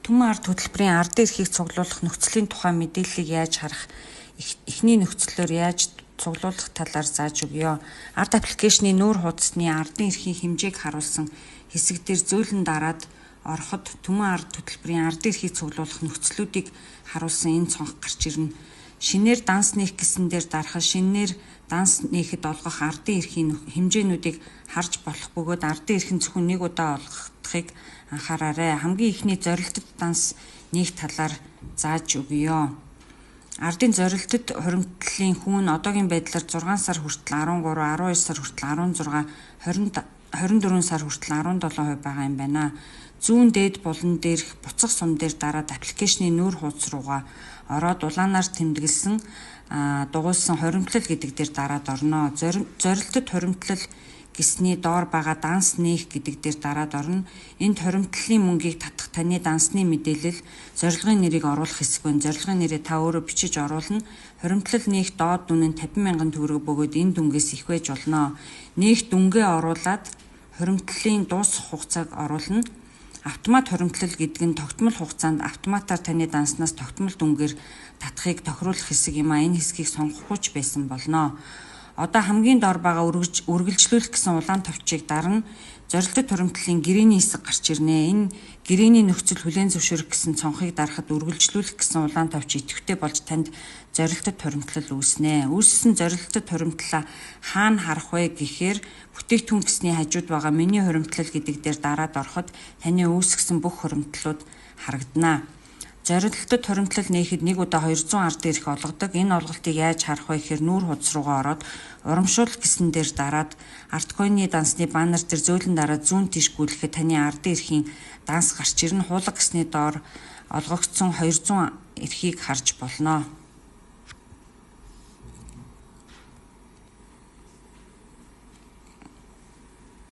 Түмэн ард хөтөлбөрийн ардын эрхийг цуглуулах нөхцөлийн тухай мэдээллийг яаж харах, эхний нөхцлөөр яаж цуглуулах талаар зааж өгье. Ард аппликейшны нүүр хуудасны ардын эрхийн хэмжээг харуулсан хэсэг дээр зөөлөн дараад ороход түмэн ард хөтөлбөрийн ардын эрхийг цуглуулах нөхцлүүдийг харуулсан энэ цонх гарч ирнэ. Шинээр данс нээх гэсэн дээр дарахад шинээр данс нээхэд олгох ардын эрхийн хэмжээнүүдийг харж болох бөгөөд ардын эрх нь зөвхөн нэг удаа олгохыг анхаараарай. Хамгийн ихний зорилттой данс нээх талаар зааж өгье. Ардын зорилттой хуримтлалын хүүн одоогийн байдлаар 6 сар хүртэл 13, 12 сар хүртэл 16, 24 сар хүртэл 17% байгаа юм байна. Зүүн дээд булан дээрх буцах сум дээр дараад аппликейшны нүүр хуудас руугаа ороод улаанаар тэмдэглэсэн дугуйсан хуримтлал гэдэг дээр дараад орно. Зорилттой хуримтлал гэсний доор байгаа данс нээх гэдэг дээр дараад орно. Энд хуримтлалын мөнгийг татах таны дансны мэдээлэл, зорилгын нэрийг оруулах хэсэг байна. Зорилгын нэрээ та өөрөө бичиж оруулна. Хуримтлал нээх доод дүн нь 50,000 төгрөг бөгөөд энэ дүнгээс их байж болно. Нээх дүнгээ оруулаад хуримтлалын дуусах хугацааг оруулна. Автомат хуримтлал гэдэг нь тогтмол хугацаанд автоматар таны данснаас тогтмол дүнгээр татахыг тохируулах хэсэг юм а. Энэ хэсгийг сонгохгүй ч байсан болно. Одоо хамгийн доор байгаа үргэлжлүүлэх гэсэн улаан товчийг дарна. Зорилттой хуримтлалын гэрээний хэсэг гарч ирнэ. Энэ гэрээний нөхцөл хүлээн зөвшөөрөх гэсэн цонхыг дарахад үргэлжлүүлэх гэсэн улаан товч идэвхтэй болж танд зорилттой хуримтлал үүснэ. Үүссэн зорилттой хуримтлалаа хаана харах вэ гэхээр бүтээгдэхүүн гэсний хажууд байгаа миний хуримтлал гэдэг дээр дараад ороход таны үүсгэсэн бүх хуримтлалууд харагдана. Зорилттой хуримтлал нээхэд нэг удаа 200 ардын эрх олгодог. Энэ олголтыг яаж харах вэ гэхээр нүүр хуудас руугаа ороод урамшуул гэсэн дээр дараад арткойны дансны баннер дээр зөөлөн дараад зүүн тийш гүйлэхэд таны ардын эрхийн данс гарч ирнэ. Хуулга гэсний доор олгогдсон 200 эрхийг харж болно.